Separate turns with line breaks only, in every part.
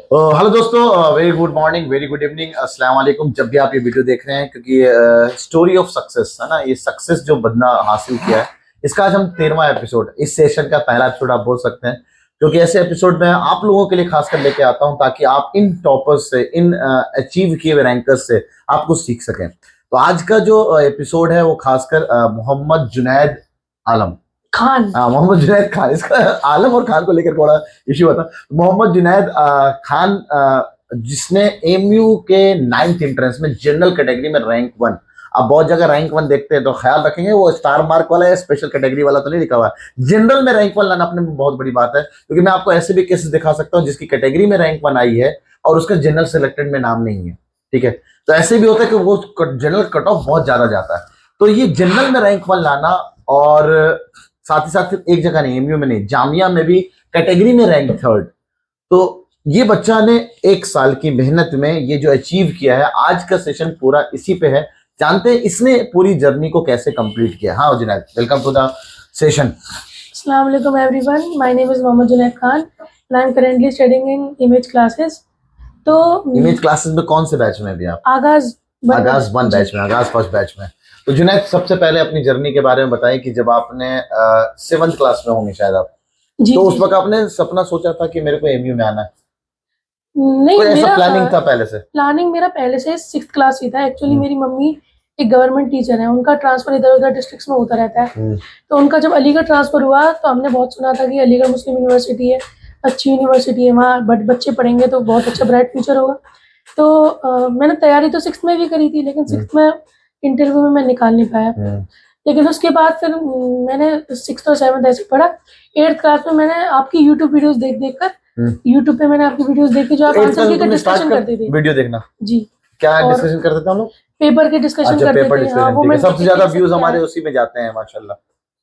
Hello दोस्तों, very good morning, very good evening, अस्सलाम वालेकुम। जब भी आप ये वीडियो देख रहे हैं, क्योंकि स्टोरी ऑफ सक्सेस है ना, ये सक्सेस जो बंदा हासिल किया है, इसका आज हम 13वां एपिसोड, इस सेशन का पहला एपिसोड आप बोल सकते हैं, क्योंकि ऐसे एपिसोड में आप लोगों के लिए खासकर लेके आता हूं ताकि आप इन टॉपर्स से, इन अचीव किए हुए रैंकर्स से आप कुछ सीख सकें। तो आज का जो एपिसोड है वो खासकर मोहम्मद जुनैद आलम
खान।
मोहम्मद जुनैद खान, इसका आलम और खान को लेकर थोड़ा इश्यू हुआ था। मोहम्मद जुनैद खान, जिसने एमयू के 9th एंट्रेंस में जनरल कैटेगरी में रैंक 1, आप बहुत जगह रैंक 1 देखते हैं तो ख्याल रखेंगे वो स्टार मार्क वाला या स्पेशल कैटेगरी वाला तो नहीं लिखा हुआ है। जनरल में रैंक 1 लाना अपने में बहुत बड़ी बात है, क्योंकि मैं आपको ऐसे भी केसेस दिखा सकता हूँ जिसकी कैटेगरी में रैंक 1 आई है और उसका जनरल सिलेक्टेड में नाम नहीं है। ठीक है, तो ऐसे भी होता है कि वो जनरल कट ऑफ बहुत ज्यादा जाता है। तो ये जनरल में रैंक 1 लाना, और साथ ही साथ सिर्फ एक जगह नहीं, एमयू में नहीं, जामिया में भी कैटेगरी में रैंक 3rd। तो ये बच्चा ने 1 साल की मेहनत में ये जो अचीव किया है, आज का सेशन पूरा इसी पे है। जानते हैं इसने पूरी जर्नी को कैसे कंप्लीट किया। हाँ Junaid, welcome to the session.
अस्सलाम वालेकुम everyone, my name is Mohammad Junaid Khan and I am currently studying in image classes. तो
इमेज क्लासेस में कौन से बैच में भी आप?
आगाज
1 बैच में, आगाज फर्स्ट बैच में। तो जुनैद, सबसे पहले अपनी जर्नी के बारे में बताएं कि जब आपने 7th क्लास में होंगे शायद आप, तो उस वक्त आपने सपना सोचा था कि मेरे को एमयू में आना है?
नहीं,
कोई ऐसा
मेरा
प्लानिंग था पहले से?
प्लानिंग मेरा पहले से 6th क्लास ही था। एक्चुअली मेरी मम्मी एक गवर्नमेंट टीचर है, उनका ट्रांसफर इधर उधर डिस्ट्रिक्ट्स में होता रहता है। तो उनका जब अलीगढ़ ट्रांसफर हुआ तो हमने बहुत सुना था कि अलीगढ़ मुस्लिम यूनिवर्सिटी है, अच्छी यूनिवर्सिटी है, वहाँ बच्चे पढ़ेंगे तो बहुत अच्छा ब्राइट फ्यूचर होगा। तो मैंने तैयारी तो 6th में भी करी थी, लेकिन 6th में इंटरव्यू में मैं निकाल नहीं पाया। लेकिन उसके बाद फिर मैंने 6th और 7th ऐसे पढ़ा। 8th क्लास में मैंने आपकी यूट्यूब वीडियोस देख कर यूट्यूब पे मैंने आपकी वीडियोस देखी, जो आप आंसर की डिस्कशन करते थे।
वीडियो देखना
जी,
क्या डिस्कशन करते थे हम लोग?
पेपर की डिस्कशन करते थे। हाँ, वो मैं
सबसे ज्यादा व्यूज हमारे उसी में जाते हैं माशाल्लाह।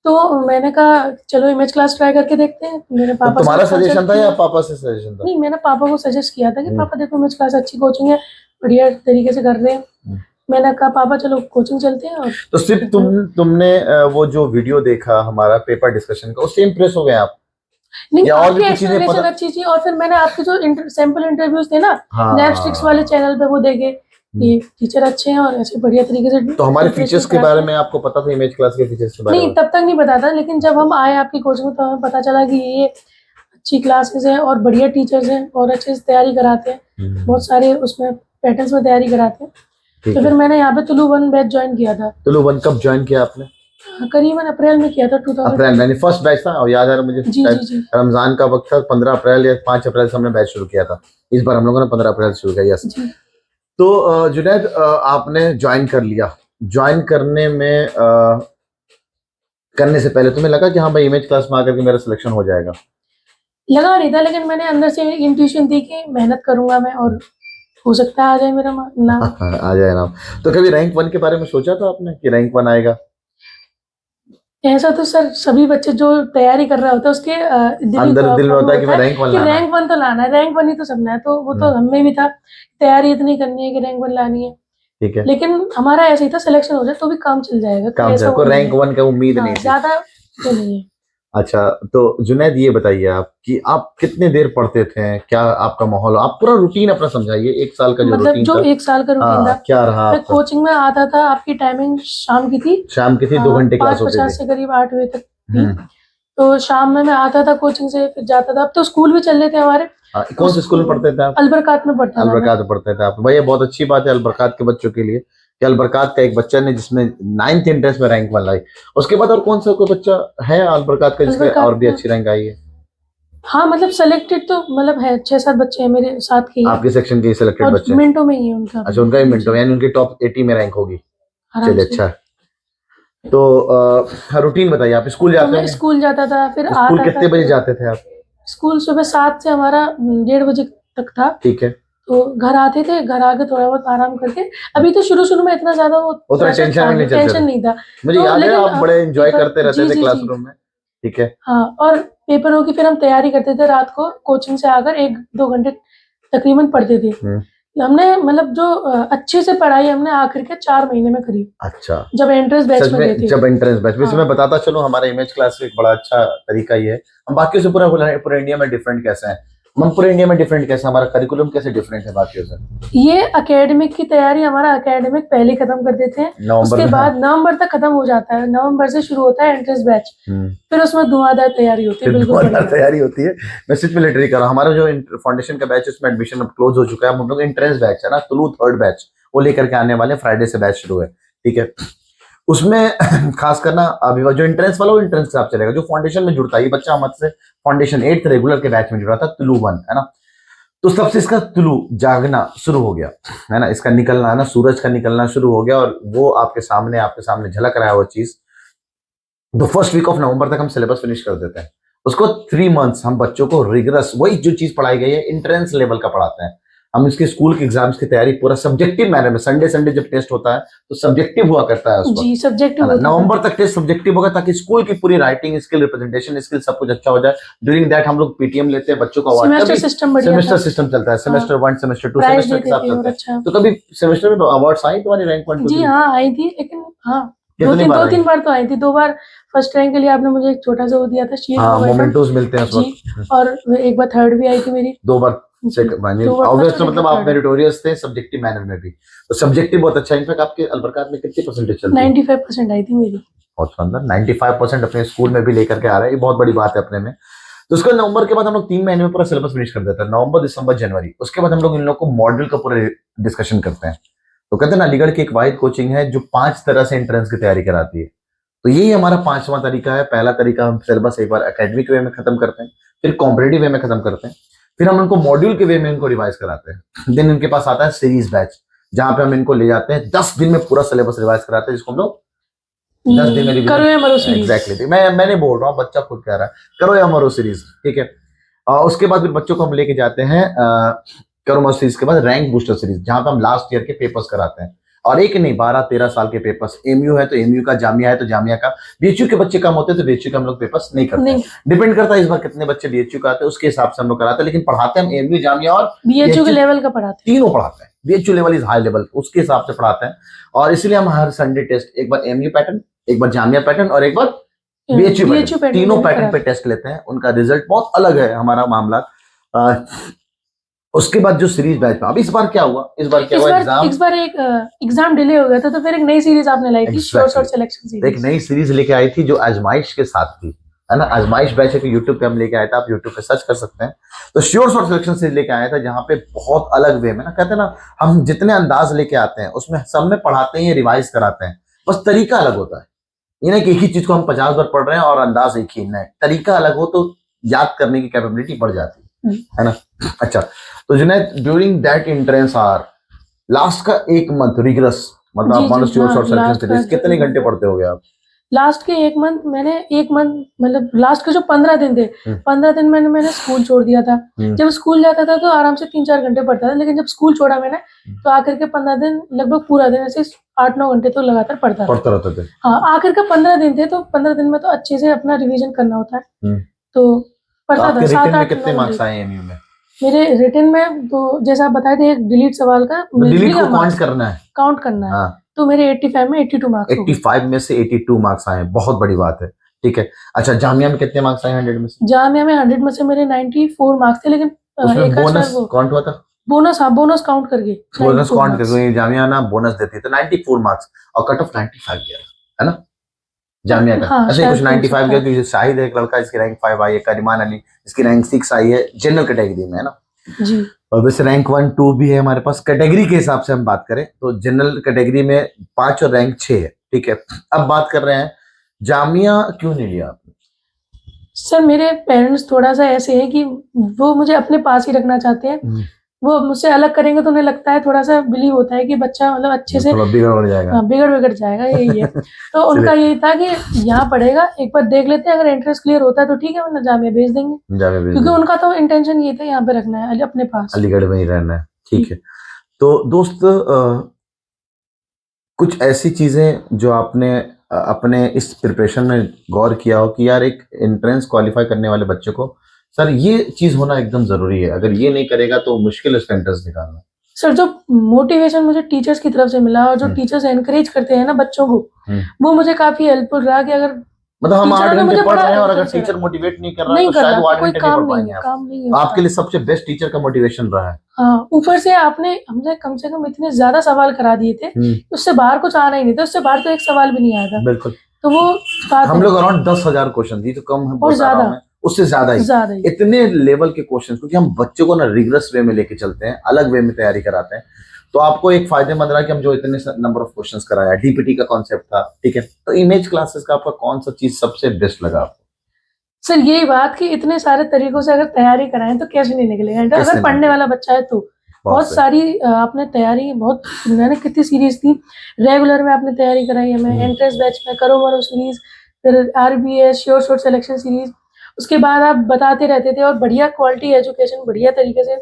तो मैंने कहा चलो इमेज क्लास ट्राई करके देखते हैं। मेरे पापा
तो तुम्हारा सजेशन था या पापा से सजेशन था?
नहीं, मैंने पापा को सजेस्ट किया था कि पापा देखो इमेज क्लास अच्छी कोचिंग है, बढ़िया तरीके से कर रहे हैं। मैंने कहा पापा चलो कोचिंग चलते हैं। और तो
सिर्फ तुमने वो जो वीडियो देखा हमारा पेपर डिस्कशन का, उससे इम्प्रेस हो गए आप?
नहीं, और भी एक्सप्लेनेशन अच्छी थी। और फिर मैंने आपके जो सैंपल इंटरव्यूज थे ना, नेटफ्लिक्स वाले चैनल पे, वो देखे कि टीचर अच्छे हैं और ऐसे बढ़िया तरीके से।
तो हमारे फीचर्स के बारे में आपको पता था? इमेज क्लास के फीचर्स के बारे में
नहीं, तब तक नहीं पता था, लेकिन जब हम आए आपकी कोचिंग में तो हमें पता चला कि ये अच्छी क्लासेस हैं और बढ़िया टीचर्स हैं और अच्छे से तैयारी कराते हैं, बहुत सारे उसमें पैटर्न्स में तैयारी कराते हैं। तो फिर मैंने यहाँ पे तुलु 1 बैच ज्वाइन किया था।
तुलु 1 कब ज्वाइन किया आपने?
करीबन अप्रैल में किया था, 2000
अप्रैल यानी फर्स्ट बैच था, और याद है मुझे।
जी जी जी।
रमजान का वक्त था, 15 अप्रैल या 5 अप्रैल से हमने बैच शुरू किया था। इस बार हम लोगों ने 15 अप्रैल से शुरू किया। यस। तो जुनैद, आपने ज्वाइन कर लिया। ज्वाइन करने में करने से पहले तुम्हें लगा कि हाँ भाई इमेज क्लास में आकर के मेरा सिलेक्शन हो जाएगा?
लगा नहीं था, लेकिन मैंने अंदर से इंट्यूशन दी कि मेहनत करूंगा मैं और हो सकता है आ जाए मेरा नाम।
आ जाए नाम। तो कभी रैंक 1 के बारे में सोचा था आपने कि रैंक 1 आएगा?
ऐसा तो सर सभी बच्चे जो तैयारी कर रहा होता है उसके
अंदर दिल में होता है कि मैं रैंक 1 लाना है।
रैंक 1 तो लाना है, रैंक 1 ही तो सपना है। तो वो तो हमें भी था, तैयारी इतनी करनी है कि रैंक 1 लानी है।
ठीक है,
लेकिन हमारा ऐसे ही था, सिलेक्शन हो जाए तो भी काम चल जाएगा।
काम चल, कोई रैंक 1 का उम्मीद नहीं थी
ज्यादा तो नहीं है।
अच्छा, तो जुनैद ये बताइए आप कि आप कितने देर पढ़ते थे, क्या आपका माहौल, आप पूरा रूटीन अपना समझाइए। 1 साल का जो
मतलब
रूटीन
जो
था,
1 साल का रूटीन था,
क्या रहा?
मैं कोचिंग में आता था, आपकी टाइमिंग शाम की थी।
शाम की थी, 2 घंटे क्लास होती थी।
5:50 से करीब 8 बजे तक थी। तो शाम में मैं आता था कोचिंग से, फिर जाता था। अब तो स्कूल भी चल रहे थे हमारे।
कौन से स्कूल में पढ़ते थे आप?
अलबरकात में पढ़ता था।
अलबरकात में पढ़ते थे आप? भैया बहुत अच्छी बात है अलबरकात के बच्चों के लिए कि अलबरकात का एक बच्चा ने जिसने 9th एंट्रेंस में रैंक 1 लाई। उसके बाद और कौन सा कोई बच्चा है अलबरकात का जिसके और भी अच्छी रैंक आई है?
हाँ, मतलब सेलेक्टेड तो मतलब है, 6-7 बच्चे हैं मेरे साथ के।
आपके सेक्शन के सिलेक्टेड बच्चे
मिनटों में ही है उनका।
अच्छा, उनका ही मिनटों यानी उनकी टॉप 80 में रैंक होगी। चलिए अच्छा। तो रूटीन बताइए, आप स्कूल जाते हैं?
स्कूल जाता था, फिर
स्कूल कितने बजे जाते थे आप?
स्कूल सुबह 7 से हमारा 1:30 बजे तक था।
ठीक है।
तो घर आते थे, घर आके थोड़ा बहुत आराम करके। अभी तो शुरू में इतना ज्यादा वो टेंशन नहीं था।
मुझे याद है आप बड़े एंजॉय करते रहते थे क्लासरूम में। ठीक है।
हाँ, और पेपरों की फिर हम तैयारी करते थे। रात को कोचिंग से आकर 1-2 घंटे तकरीबन पढ़ते थे। हमने मतलब जो अच्छे से पढ़ाई हमने आखिर के 4 महीने में करी।
अच्छा,
जब एंट्रेंस बैच में गए थे।
जब एंट्रेंस बैच में मैं बताता चलूं, हमारा इमेज क्लास एक बड़ा अच्छा तरीका ये है, हम बाकी से पूरा इंडिया में डिफरेंट कैसे हैं। मैम पूरे इंडिया में डिफरेंट कैसे, हमारा करिकुलम कैसे डिफरेंट है बाकियों से?
ये एकेडमिक की तैयारी, हमारा एकेडमिक पहले खत्म कर देते हैं,
नवंबर
उसके
में,
बाद नवंबर तक खत्म हो जाता है, नवंबर से शुरू होता है एंट्रेंस बैच, फिर उसमें धुआंधार तैयारी होती है।
फिर
बिल्कुल
धुआंधार
बढ़िया।
तैयारी होती है। मैं सिर्फ मिलिट्री कर रहा हूँ, हमारा जो फाउंडेशन का बैच है उसमें एडमिशन अब क्लोज हो चुका है। हम लोग एंट्रेंस बैच है ना, तुलू थर्ड बैच, वो लेकर के आने वाले, फ्राइडे से बैच शुरू है, ठीक है। उसमें खास करना अभी जो एंट्रेंस वाला वो एंट्रेंस के साथ चलेगा, जो फाउंडेशन में जुड़ता है, ये बच्चा हमसे फाउंडेशन 8th रेगुलर के बैच में जुड़ा था, तुलू 1 है ना। तो सबसे इसका तुलू जागना शुरू हो गया है ना, इसका निकलना है ना, सूरज का निकलना शुरू हो गया, और वो आपके सामने झलक रहा है वो चीज। तो फर्स्ट वीक ऑफ नवंबर तक हम सिलेबस फिनिश कर देते हैं। उसको 3 मंथ्स हम बच्चों को रिगरस वही जो चीज पढ़ाई गई है एंट्रेंस लेवल का पढ़ाते हैं। हम इसके स्कूल के एग्जाम्स की तैयारी पूरा सब्जेक्टिव मैनर में, संडे जब टेस्ट होता है तो सब्जेक्टिव हुआ करता है उस वक्त,
जी सब्जेक्टिव
है ना।
होता है।
नवंबर तक टेस्ट सब्जेक्टिव होगा ताकि स्कूल की पूरी राइटिंग स्किल, रिप्रेजेंटेशन स्किल सब कुछ अच्छा हो जाए। ड्यूरिंग दैट हम लोग पीटीएम लेते हैं, बच्चों का अवार्ड,
सेमेस्टर सिस्टम बढ़िया
सेमेस्टर
था।
सिस्टम चलता है, सेमेस्टर 1 सेमेस्टर 2
प्राइज
सेमेस्टर के
देते
साथ
थे और
चलता है।
अच्छा।
तो कभी सेमेस्टर में अवार्ड्स आई तुम्हारी, रैंक 1 2
जी
3?
हाँ आई थी, लेकिन हाँ
कितनी बार
दो
आई?
तीन बार तो आई थी। 2 बार फर्स्ट रैंक के लिए आपने मुझे एक छोटा सा वो दिया था, शील्ड
हाँ,
मोमेंटम
मोमेंटोज मिलते हैं उस
जी,
वक्त।
और एक बार थर्ड भी आई थी मेरी।
2 बार
जी,
सेकंड,
2 बार
ऑब्वियस,
फर्स्ट
तो
और एक
मतलब
बार
आप
थर्ड।
मेरिटोरियस थे सब्जेक्टिव मैनर में भी। तो सब्जेक्टिव बहुत अच्छा, इनफैक्ट आपके अलबरकात में कितनी परसेंटेज चलती है?
95% आई थी मेरी।
बहुत सुंदर, 95% अपने स्कूल में भी लेकर के आ रहे हैं, ये बहुत बड़ी बात है अपने में। तो उसके बाद नवंबर के बाद हम लोग 3 महीने में पूरा सिलेबस फिनिश कर देते हैं, नवंबर दिसंबर जनवरी। उसके बाद हम लोग इन लोग को मॉडल का पूरा डिस्कशन करते हैं। तो कहते हैं ना, अलीगढ़ की एक वाहिद कोचिंग है जो 5 तरह से एंट्रेंस की तैयारी कराती है। तो यही हमारा 5वां तरीका है। पहला तरीका, हम सिलेबस एक बार एकेडमिक वे में खत्म करते हैं, फिर कॉम्पिटिटिव वे में खत्म करते हैं, फिर हम उनको मॉड्यूल के वे में इनको रिवाइज कराते हैं। देन इनके पास आता है सीरीज बैच, जहां पे हम इनको ले जाते हैं 10 दिन में पूरा सिलेबस रिवाइज कराते हैं, जिसको हम लोग 10 दिन में
करो या मरो सीरीज।
एग्जैक्टली, मैं नहीं बोल रहा हूँ, बच्चा खुद कह रहा है, करो या मरो सीरीज, ठीक है। उसके बाद फिर बच्चों को हम लेके जाते हैं करो मरो सीरीज के बाद रैंक बूस्टर सीरीज, जहां पे हम लास्ट ईयर के पेपर्स कराते हैं। और एक नहीं, 12-13 साल के पेपर्स, एमयू है तो एमयू का, जामिया है तो जामिया का। बीएचयू के बच्चे कम होते हैं तो बीएचयू के हम लोग पेपर्स नहीं करते हैं। डिपेंड करता है इस बार कितने बच्चे बीएचयू का आते हैं, उसके हिसाब से हम लोग कराते हैं। लेकिन पढ़ाते हम एमयू, जामिया और
बीएचयू के लेवल का पढ़ाते हैं,
तीनों पढ़ाते हैं। BHU level is high level, उसके हिसाब से पढ़ाते हैं। और इसलिए हम हर संडे टेस्ट, एक बार एमयू पैटर्न, एक बार जामिया पैटर्न और एक बार बीएचयू पैटर्न, तीनों पैटर्न पे टेस्ट लेते हैं। उनका रिजल्ट बहुत अलग है हमारा मामला। उसके बाद जो सीरीज बैच में, अब इस बार क्या हुआ, इस बार एग्जाम,
इस बार एक एग्जाम डिले हो गया था, तो फिर एक नई सीरीज आपने लाई थी, शॉर्ट सिलेक्शन सीरीज।
एक नई सीरीज लेके आई थी जो आजमाइश के साथ थी, है ना। आजमाइश बैच है कि यूट्यूब पे हम लेके आए थे, आप यूट्यूब पे सर्च कर सकते हैं। तो श्योर शॉर्ट सिलेक्शन सीरीज लेके आया था, जहां पे बहुत अलग वे में ना, कहते हैं ना, हम जितने अंदाज लेके आते हैं उसमें सब में पढ़ाते हैं, रिवाइज कराते हैं, बस तरीका अलग होता है। ये नहीं कि एक ही चीज को हम 50 बार पढ़ रहे हैं और अंदाज एक ही, नहीं, तरीका अलग हो तो याद करने की कैपेबिलिटी बढ़ जाती है ना। अच्छा, तो Junaid, during that entrance are, last का 1 मंथ रिग्रेस, मतलब आप मान लो श्योर शॉर्ट सिलेक्शन सीरीज कितने घंटे पढ़ते होगे आप?
लास्ट के 1 मंथ मैंने, 1 मंथ मतलब लास्ट के जो 15 दिन थे, 15 दिन मैंने स्कूल छोड़ दिया था। जब स्कूल जाता था तो आराम से 3-4 घंटे पढ़ता था, लेकिन जब स्कूल छोड़ा मैंने तो आखिर के 15 दिन लगभग पूरा दिन ऐसे 8-9 घंटे तो लगातार पढ़ता रहते थे। हाँ, आखिर के 15 दिन थे, तो 15 दिन में तो अच्छे से अपना रिवीजन करना होता है, तो पढ़ता था। 7-8
कितने मार्क्स आए एमयू में?
मेरे रिटन में तो जैसा आप बताए थे, एक डिलीट सवाल का
डिलीट को काउंट करना है,
तो मेरे 85 में 82 मार्क्स
85 में से 82 मार्क्स आए, बहुत बड़ी बात है, ठीक है। अच्छा, जामिया में कितने मार्क्स आए 100 में से?
जामिया में 100 में से मेरे 94 मार्क्स थे, लेकिन
बोनस काउंट हुआ था?
बोनस, हाँ बोनस काउंट करके,
बोनस काउंट करके जामिया ना बोनस देती है, तो 94 मार्क्स और कट ऑफ 95 गया, है ना जामिया का।
हाँ,
ऐसे कुछ 95 गया, क्योंकि शाहिद है एक लड़का, इसकी रैंक 5 आई है, करीमान अली इसकी रैंक 6 आई है जनरल कैटेगरी में, है ना
जी।
और वैसे रैंक 1 2 भी है हमारे पास। कैटेगरी के हिसाब से हम बात करें तो जनरल कैटेगरी में 5 और रैंक 6 है, ठीक है। अब बात कर रहे हैं जामिया क्यों नहीं लिया आपने?
सर, मेरे पेरेंट्स थोड़ा सा ऐसे हैं कि वो मुझे अपने पास ही रखना चाहते हैं। वो मुझसे अलग करेंगे तो उन्हें लगता है, थोड़ा सा बिलीव होता है कि बच्चा मतलब अच्छे से
बिगड़ जाएगा,
बिगड़ जाएगा, यही है। तो उनका यही था कि यहाँ पढ़ेगा, एक बार देख लेते हैं, अगर एंट्रेंस क्लियर होता है तो ठीक है, वरना जामिया भेज देंगे, क्योंकि उनका तो इंटेंशन ये था यहाँ पे रखना है, अपने पास,
अलीगढ़ में ही रहना है, ठीक है। तो दोस्त, कुछ ऐसी चीजें जो आपने अपने इस प्रिपरेशन में गौर किया हो कि यार एक एंट्रेंस क्वालिफाई करने वाले बच्चे को, सर ये चीज होना एकदम जरूरी है, अगर ये नहीं करेगा तो मुश्किल है उसका एंट्रेंस निकालना?
सर, जो मोटिवेशन मुझे टीचर्स की तरफ से मिला और जो टीचर्स एनकरेज करते हैं ना बच्चों को, वो मुझे काफी हेल्पफुल रहा कि अगर
मतलब हम 8
टीचरों ने
घंटे
मुझे
पढ़
बड़ा
रहे हैं और अगर
encourage
टीचर
करा।
मोटिवेट नहीं कर रहा है
नहीं
तो
कर
शायद
रहा
वो
तो
8
कोई
घंटे नहीं
काम
पढ़
नहीं
पाएंगे
है,
आप।
काम नहीं है
आपके
उसका।
लिए सबसे बेस्ट टीचर का मोटिवेशन रहा है।
हाँ, ऊपर से आपने हमसे कम से कम इतने ज्यादा सवाल करा दिए थे, उससे बाहर कुछ आना ही नहीं था, उससे बाहर तो एक सवाल भी नहीं आया था।
बिल्कुल।
तो वो बात
हम
है।
लोग अराउंड 10,000 क्वेश्चन दी तो कम है
और
बता रहा हूँ मैं, उससे ज्यादा ही
ज्यादा ही।
इतने लेवल के क्वेश्चन, क्योंकि हम बच्चों को ना रिग्रेस वे में लेके चलते हैं, अलग वे में तैयारी कराते हैं। तो आपको एक फायदेमंद रहा कि हम जो इतने नंबर ऑफ क्वेश्चंस कराया, डीपीटी का कॉन्सेप्ट था, ठीक है। तो इमेज क्लासेस का आपका कौन सा चीज सबसे बेस्ट लगा आपको?
सर यही बात कि इतने सारे तरीकों से अगर तैयारी कराएं तो कैसे नहीं निकलेगा,
कैसे
अगर पढ़ने
निकलेगा?
वाला बच्चा है तो।
बहुत
बहुत
सही।
सारी आपने तैयारी, बहुत मैंने कितनी सीरीज थी, रेगुलर में आपने तैयारी कराई है, मैं एंट्रेंस बैच में, करो मरो सीरीज, फिर RBS sure short selection series, उसके बाद आप बताते रहते थे और बढ़िया क्वालिटी एजुकेशन, बढ़िया तरीके से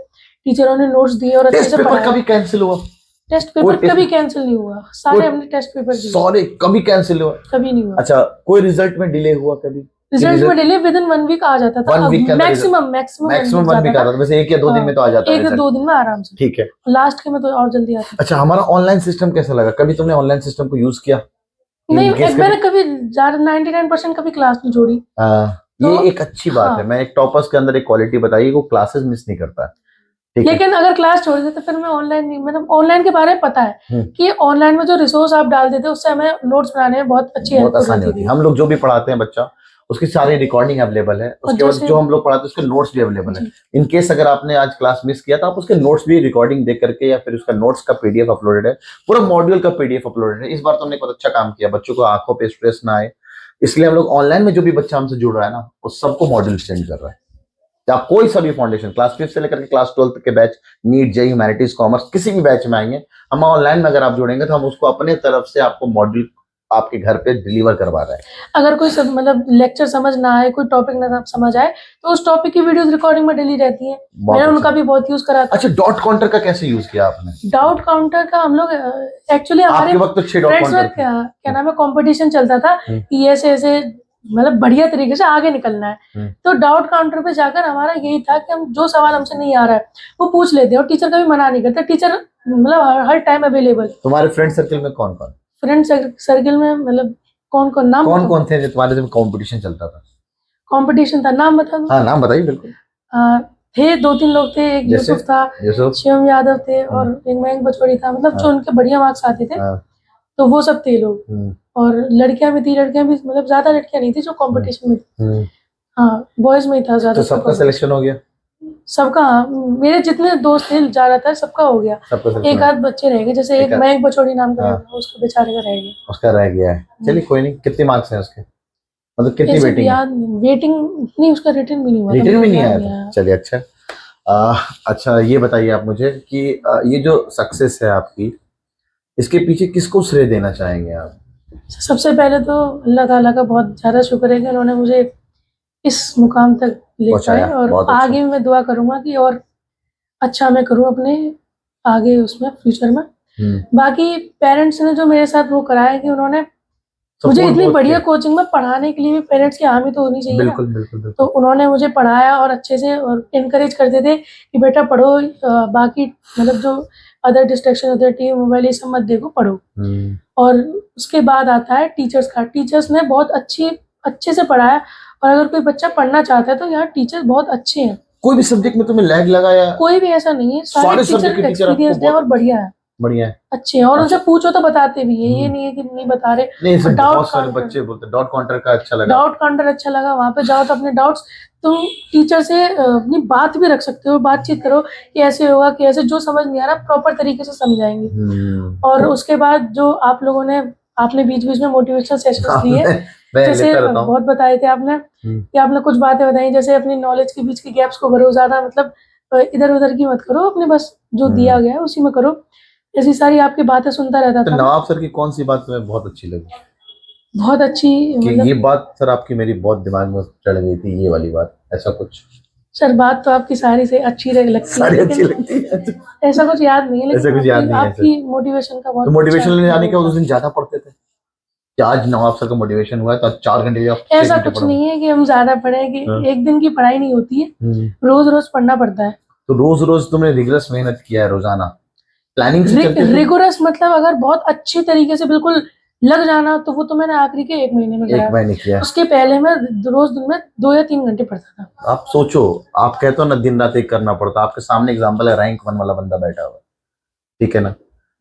टीचरों ने नोट्स दिए और अच्छे
टेस्ट
से
पेपर
पढ़ाया।
कभी कैंसिल हुआ?
टेस्ट
कोई
पेपर
टेस्ट
कभी कैंसिल नहीं हुआ, सारे हमने टेस्ट पेपर दिए,
सॉरी कभी कैंसिल हुआ?
कभी नहीं हुआ।
अच्छा, कोई रिजल्ट में डिले हुआ कभी?
रिजल्ट में डिले विद इन 1 वीक आ जाता था,
1 वीक के अंदर
मैक्सिमम
मैक्सिमम 1 वीक
जाता
आता था, वैसे 1 या 2 दिन
हाँ,
में तो आ जाता है
1 या
रिजल्ट।
2 दिन में आराम से।
ठीक है।
लास्ट के में तो और जल्दी आता।
अच्छा, हमारा ऑनलाइन सिस्टम कैसा लगा? कभी तुमने ऑनलाइन सिस्टम को यूज किया?
नहीं,
In case
मैंने कभी ज्यादा 99% कभी क्लास नहीं जोड़ी।
ये एक अच्छी बात
हाँ।
है। मैं एक टॉपर्स के अंदर एक क्वालिटी बताई, वो क्लासेस मिस नहीं करता है, ठीक है।
लेकिन अगर क्लास छोड़ देते फिर मैं ऑनलाइन नहीं, मतलब ऑनलाइन के बारे में पता है कि ऑनलाइन में जो रिसोर्स आप डाल देते उससे हमें नोट्स बनाने में बहुत अच्छी हेल्प
बहुत आसानी होती है। हम लोग जो भी पढ़ाते हैं बच्चा, उसकी सारी रिकॉर्डिंग अवेलेबल है, उसके बाद जो हम लोग पढ़ाते हैं उसके नोट्स भी अवेलेबल है। इन केस अगर आपने आज क्लास मिस किया तो आप उसके नोट्स भी रिकॉर्डिंग देख करके, या फिर उसका नोट्स का पीडीएफ अपलोडेड है, पूरा मॉड्यूल का पीडीएफ अपलोडेड है। इस बार तो हमने बहुत अच्छा काम किया, बच्चों को आंखों पे स्ट्रेस ना आए, इसलिए हम लोग ऑनलाइन में जो भी बच्चा हमसे जुड़ रहा है ना, वो सबको मॉड्यूल सेंड कर रहा है। आप कोई सा भी फाउंडेशन, क्लास 5 से लेकर के क्लास 12 के batch, NEET, JEE, humanities, commerce, किसी भी बैच में आएंगे हम ऑनलाइन में, अगर आप जुड़ेंगे तो हम उसको अपने तरफ से आपको मॉड्यूल आपके घर पे डिलीवर करवा रहे हैं।
अगर कोई मतलब लेक्चर समझ ना आए, कोई टॉपिक ना समझ आए, तो उस टॉपिक की वीडियोस रिकॉर्डिंग में डली रहती है, मैंने उनका भी बहुत यूज करा था।
अच्छा, डॉट काउंटर का कैसे यूज किया आपने?
डाउट काउंटर का हम लोग एक्चुअली हमारे
आपके वक्त तो 6 डॉट
फ्रेंड्स में
काउंटर
क्या नाम है, कंपटीशन चलता था कि ऐसे ऐसे मतलब बढ़िया तरीके से आगे निकलना है। तो डाउट काउंटर पे जाकर हमारा यही था कि हम जो सवाल हमसे नहीं आ रहा है वो पूछ लेते हैं और टीचर कभी मना नहीं करता, टीचर मतलब हर टाइम अवेलेबल।
तुम्हारे फ्रेंड सर्कल में कौन कौन?
फ्रेंड सर्कल में मतलब कौन कौन, नाम
कौन थे जो तुम्हारे में कंपटीशन चलता था?
कंपटीशन था, नाम बता दो।
हाँ, नाम बताइए बिल्कुल।
थे 2-3 लोग थे, एक यूसुफ था, शिवम यादव थे और एक मयंक बचोड़ी था, मतलब जो उनके बढ़िया मार्क्स आते थे तो वो सब थे लोग। और लड़कियां भी थी, लड़कियां भी मतलब ज्यादा लड़कियां नहीं थी जो कंपटीशन में थी। हाँ, बॉयज में ही था ज्यादा।
तो सबका सिलेक्शन हो गया?
सबका, मेरे जितने दोस्त थे जा रहा था सबका हो गया, एक आध बच्चे रह गए, जैसे एक मयंक बचोड़ी नाम का उसका बेचारे का रह गया।
उसका रह गया है, चलिए कोई नहीं। कितने मार्क्स हैं उसके, मतलब कितनी वेटिंग है?
वेटिंग नहीं, उसका रिटर्न भी नहीं हुआ,
रिटर्न भी नहीं आया था। चलिए अच्छा। अच्छा ये बताइए आप मुझे कि ये जो सक्सेस है आपकी, इसके पीछे किसको श्रेय देना चाहेंगे आप?
सबसे पहले तो अल्लाह ताला का बहुत ज्यादा शुक्र है कि उन्होंने मुझे इस मुकाम तक ले पाए, और आगे मैं दुआ करूंगा कि और अच्छा मैं करूं अपने आगे उसमें फ्यूचर में। बाकी पेरेंट्स ने जो मेरे साथ वो कराया कि उन्होंने मुझे इतनी बढ़िया कोचिंग में पढ़ाने के लिए भी पेरेंट्स की हामी तो होनी चाहिए।
बिल्कुल, बिल्कुल, बिल्कुल।
तो उन्होंने मुझे पढ़ाया और अच्छे से और इनकरेज करते थे कि बेटा पढ़ो, बाकी मतलब जो अदर डिस्ट्रैक्शन होते हैं, टीवी मोबाइल, ये सब मत देखो, पढ़ो। और उसके बाद आता है टीचर्स का। टीचर्स ने बहुत अच्छे से पढ़ाया, और अगर कोई बच्चा पढ़ना चाहता है तो यहाँ टीचर्स बहुत अच्छे हैं।
कोई भी सब्जेक्ट में तुम्हें लैग लगा या?
कोई भी ऐसा नहीं है, सारे टीचर एक्सपीरियंस है और बढ़िया है,
बढ़िया है,
अच्छे हैं, और उनसे पूछो तो बताते भी है, ये नहीं है कि नहीं बता रहे।
नहीं, बहुत सारे बच्चे बोलते डॉट काउंटर का अच्छा लगा,
डाउट काउंटर अच्छा लगा, वहां पे जाओ तो अपने डाउट्स तुम टीचर से अपनी बात भी रख सकते हो, बातचीत करो कि ऐसे होगा, कि ऐसे जो समझ नहीं आ रहा प्रॉपर तरीके से समझाएंगे। और उसके बाद जो आप लोगों ने, आपने बीच बीच में मोटिवेशनल सेशंस लिए, जैसे बहुत बताए थे आपने कि आपने कुछ बातें बताई, जैसे अपनी नॉलेज के बीच की गैप्स को भरो, ज्यादा मतलब इधर उधर की मत करो, अपने बस जो दिया गया है उसी में करो, ऐसी सारी आपकी बातें सुनता रहता था।
नवाब सर की कौन सी बात तुम्हें बहुत अच्छी लगी?
बहुत अच्छी,
मतलब ये बात सर आपकी मेरी बहुत दिमाग में चढ़ गई थी, ये वाली बात, ऐसा कुछ?
सर बात तो आपकी सारी से अच्छी लगती है,
सारी अच्छी लगती है,
ऐसा कुछ याद नहीं है, लेकिन
ऐसा कुछ याद नहीं है।
आपकी मोटिवेशन का बहुत,
तो मोटिवेशन लेने जाने के बाद उस दिन ज्यादा पढ़ते थे कि आज नवाब सर का मोटिवेशन हुआ है तो 4 घंटे
ऐसा कुछ नहीं है कि हम ज्यादा पढ़े, कि एक दिन की पढ़ाई नहीं होती है, रोज रोज पढ़ना पड़ता है।
तो रोज रोज तुमने रिगरस मेहनत किया है, रोजाना प्लानिंग से चलते थे?
रिगोरस मतलब अगर बहुत अच्छी तरीके से बिल्कुल लग जाना, तो वो तो मैंने आखिरी के 1 महीने में
एक
करा।
महीने किया।
उसके पहले मैं रोज दिन में 2 या 3 घंटे पढ़ता था।
आप सोचो, आप कहते हो ना दिन रात एक करना पड़ता, आपके सामने एग्जाम्पल है, रैंक 1 वाला बंदा बैठा हुआ है, ठीक है ना।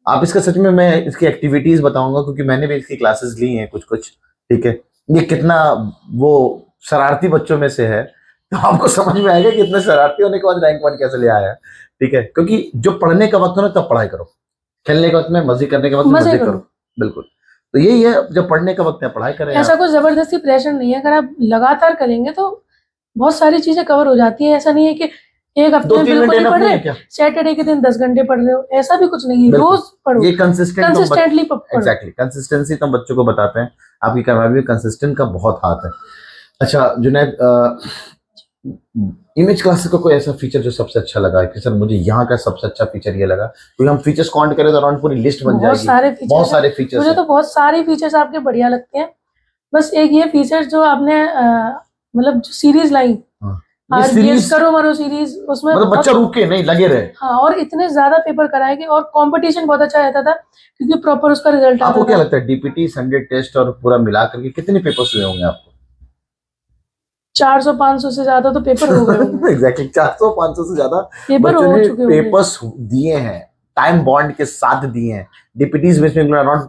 आप इसका सच में, मैं इसकी एक्टिविटीज बताऊंगा क्योंकि मैंने भी इसकी क्लासेस ली हैं कुछ कुछ, ठीक है। ये कितना वो शरारती बच्चों में से है, तो आपको समझ में आएगा कि इतने शरारती होने के बाद रैंक 1 कैसे ले आया है, ठीक है। क्योंकि जो पढ़ने का वक्त हो ना तब पढ़ाई करो, खेलने के वक्त में, मजे करने के वक्त में
मजे
मजे
करो।
करो, बिल्कुल। तो यही है, जब पढ़ने का वक्त है पढ़ाई करें
ऐसा
आप।
कुछ जबरदस्ती प्रेशर नहीं है, अगर आप लगातार करेंगे तो बहुत सारी चीजें कवर हो जाती है। ऐसा नहीं है कि एक हफ्ते में
2-3
बिल्कुल
घंटे
नहीं
enough
पढ़
नहीं है
रहे,
क्या?
सैटरडे के दिन 10 घंटे पढ़ रहे हो, ऐसा भी कुछ नहीं है।
बिल्कुल।
रोज पढ़ो,
ये कंसिस्टेंटली
पढ़ो।
एग्जैक्टली कंसिस्टेंसी तो हम बच्चों को बताते हैं, आपकी कामयाबी में कंसिस्टेंट का बहुत हाथ है। अच्छा जुनैद, इमेज क्लासेस का कोई ऐसा फीचर जो सबसे अच्छा लगा है कि सर मुझे यहाँ का सबसे अच्छा फीचर ये लगा, क्योंकि हम फीचर्स काउंट करें तो अराउंड पूरी लिस्ट बन
बहुत
जाएगी,
सारे फीचर्स
बहुत सारे फीचर्स
मुझे
हैं।
तो बहुत सारे फीचर्स आपके बढ़िया लगते हैं। बस एक ये फीचर जो आपने मतलब जो सीरीज लाई,
हाँ। ये
आरबीएस
सीरीज
करो मरो सीरीज, उसमें
मतलब बच्चा रुके नहीं, लगे रहे।
हाँ, और इतने ज्यादा पेपर कराएंगे और कंपटीशन बहुत अच्छा रहता था क्योंकि प्रॉपर उसका रिजल्ट आता
आपको क्या
था।
लगता है डीपीटी, संडे टेस्ट और पूरा मिला करके कितने पेपर्स हुए होंगे आपको?
400-500 से ज्यादा तो पेपर हो गए होंगे।
एग्जैक्टली 400-500 से ज्यादा
पेपर
बच्चों
हो
ने
चुके होंगे।
पेपर्स दिए हैं, टाइम बॉन्ड के साथ दिए हैं। डीपीटीज में अराउंड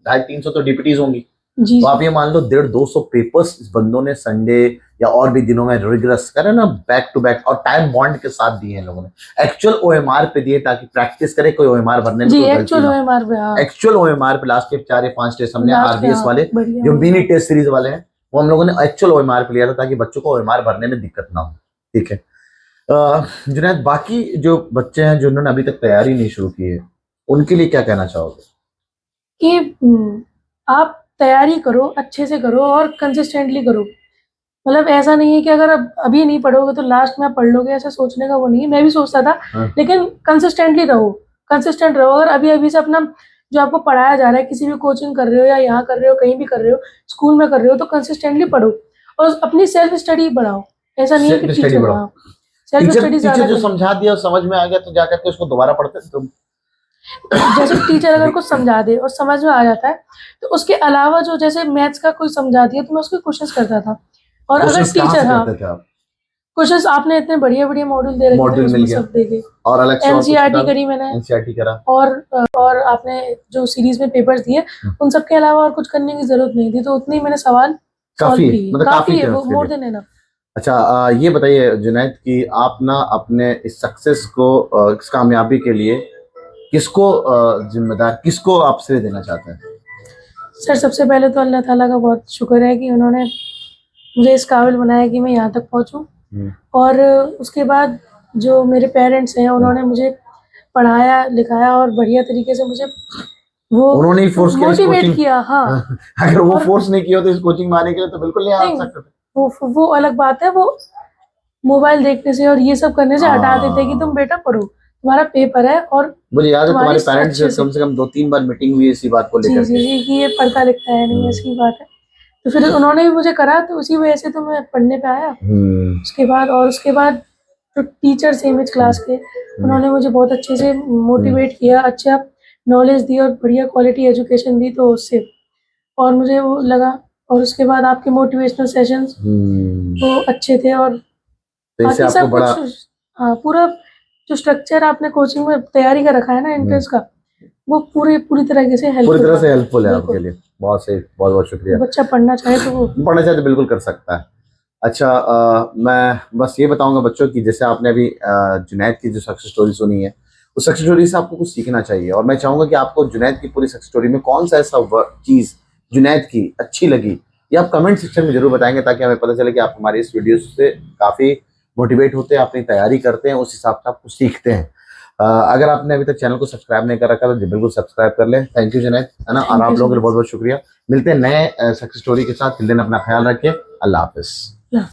250-300 तो डीपीटीज होंगी,
जी
तो आप ये मान लो 150-200 पेपर्स इस बंदों ने संडे या और भी दिनों में रिगरस करे ना, बैक टू बैक, और टाइम बॉन्ड के साथ दिए हैं लोगों ने। एक्चुअल ओएमआर पे दिए ताकि प्रैक्टिस करे, कोई ओएमआर भरने में
जी,
कोई गलती
एक्चुअल
ना हो।
ओएमआर पे, हाँ,
एक्चुअल ओएमआर पे लास्ट के 4 या 5 टेस्ट हमने
लास्ट पे,
आरबीएस
हाँ,
वाले
बढ़िया
जो
हो
मिनी
गया।
टेस्ट सीरीज वाले हैं वो हम लोगों ने एक्चुअल ओएमआर पे लिया था ताकि बच्चों को ओएमआर भरने में दिक्कत ना हो, ठीक है। जुनैद, बाकी जो बच्चे हैं जिन्होंने अभी तक तैयारी नहीं शुरू की है, उनके लिए क्या कहना चाहोगे?
कि आप तैयारी करो, अच्छे से करो और कंसिस्टेंटली करो। मतलब ऐसा नहीं है कि अगर अभी नहीं पढ़ोगे तो लास्ट में आप पढ़ लोगे, ऐसा सोचने का वो नहीं है। मैं भी सोचता था,
हाँ।
लेकिन कंसिस्टेंटली रहो, कंसिस्टेंट रहो। अगर अभी अभी से अपना जो आपको पढ़ाया जा रहा है, किसी भी कोचिंग कर रहे हो या यहाँ कर रहे हो, कहीं भी कर रहे हो, स्कूल में कर रहे हो, तो कंसिस्टेंटली पढ़ो और अपनी सेल्फ स्टडी बढ़ाओ। ऐसा नहीं है कि
सेल्फ स्टडी
टीचर,
बढ़ाओ।
हाँ, सेल्फ
टीचर
स्टडी
टीचर
ज्यादा
जो
करो।
समझा दिया और समझ में आ गया तो जाकर के उसको दोबारा पढ़ते हैं तुम?
जैसे टीचर अगर कुछ समझा दे और समझ में आ जाता है, तो उसके अलावा जो जैसे मैथ्स का कोई समझा दिया तो मैं उसके क्वेश्चंस करता था। और अगर
क्वेश्चंस कहाँ
टीचर,
से
हाँ,
करते थे आप?
क्वेश्चंस आपने इतने बढ़िया बढ़िया मॉड्यूल दे रखे थे,
मॉड्यूल मिल
उसमें
गया
सब देखे।
और अलग से और कुछ
एनसीईआरटी
किताब?
करी मैंने,
एनसीईआरटी करा।
और आपने जो सीरीज में पेपर्स दिए उन सब के अलावा और कुछ करने की जरूरत नहीं थी, तो उतने ही मैंने सवाल
काफी
सॉल्व
है,
किए।
मतलब
काफी
काफी
है
थे
वो,
उसके
मोर
लिए।
Than enough.
अच्छा, ये बताइए जुनैद कि आप ना अपने इस सक्सेस को, इस कामयाबी के लिए किसको जिम्मेदार, किसको आप श्रेय देना चाहते हैं?
सर, सबसे पहले तो अल्लाह ताला का बहुत शुक्र है कि उन्होंने मुझे इस काबिल बनाया कि मैं यहाँ तक पहुँचूँ। और उसके बाद जो मेरे पेरेंट्स हैं, उन्होंने मुझे पढ़ाया लिखाया और बढ़िया तरीके से मुझे वो
उन्होंने ही फोर्स किया इस
मोटिवेट
कोचिंग,
किया। हाँ,
अगर वो
और
फोर्स नहीं किया तो इस कोचिंग में आने के लिए तो बिल्कुल नहीं आ
नहीं,
सकते थे।
वो अलग बात है। वो मोबाइल देखने से और ये सब करने से हटा देते कि तुम बेटा पढ़ो, तुम्हारा पेपर है। और
मुझे याद है तुम्हारे
तुम्हारी
पेरेंट्स से
अच्छे से,
कम 2-3 बार मीटिंग हुई इसी बात को
जी
लेकर
जी
के।
जी, कि ये पढ़ता लिखता है नहीं, ऐसी बात है। तो फिर उन्होंने भी मुझे करा, तो उसी वजह से तो मैं पढ़ने पे आया। उसके बाद जो टीचर्स थे इमेज क्लास के, उन्होंने मुझे बहुत अच्छे से मोटिवेट किया, अच्छा नॉलेज दी और बढ़िया क्वालिटी एजुकेशन दी, तो उससे और मुझे वो लगा। और उसके बाद आपके मोटिवेशनल सेशंस वो अच्छे थे। और
तो इससे
बाकी
आपको
सब
बड़ा
कुछ, हाँ, पूरा जो स्ट्रक्चर आपने कोचिंग में तैयारी का रखा है ना एंट्रेंस का, वो पूरी तरीके से
पूरी तरह से हेल्पफुल है
बिल्कुल।
आपके लिए। बहुत सही, बहुत बहुत शुक्रिया।
बच्चा पढ़ना चाहे तो वो
पढ़ना चाहे तो बिल्कुल कर सकता है। अच्छा, मैं बस ये बताऊंगा बच्चों की, जैसे आपने अभी जुनैद की जो सक्सेस स्टोरी सुनी है, उस सक्सेस स्टोरी से आपको कुछ सीखना चाहिए। और मैं चाहूंगा कि आपको जुनैद की पूरी सक्सेस स्टोरी में कौन सा ऐसा चीज जुनैद की अच्छी लगी, ये आप कमेंट सेक्शन में जरूर बताएंगे ताकि हमें पता चले कि आप हमारे इस वीडियो से काफी मोटिवेट होते हैं, अपनी तैयारी करते हैं, उस हिसाब से आप कुछ सीखते हैं। अगर आपने अभी तक चैनल को सब्सक्राइब नहीं कर रखा तो बिल्कुल सब्सक्राइब कर लें। थैंक यू जुनैद, है ना। और आप लोगों के लिए बहुत बहुत शुक्रिया। मिलते हैं नए सक्सेस स्टोरी के साथ। तिल दिन अपना ख्याल रखें। अल्लाह हाफिज।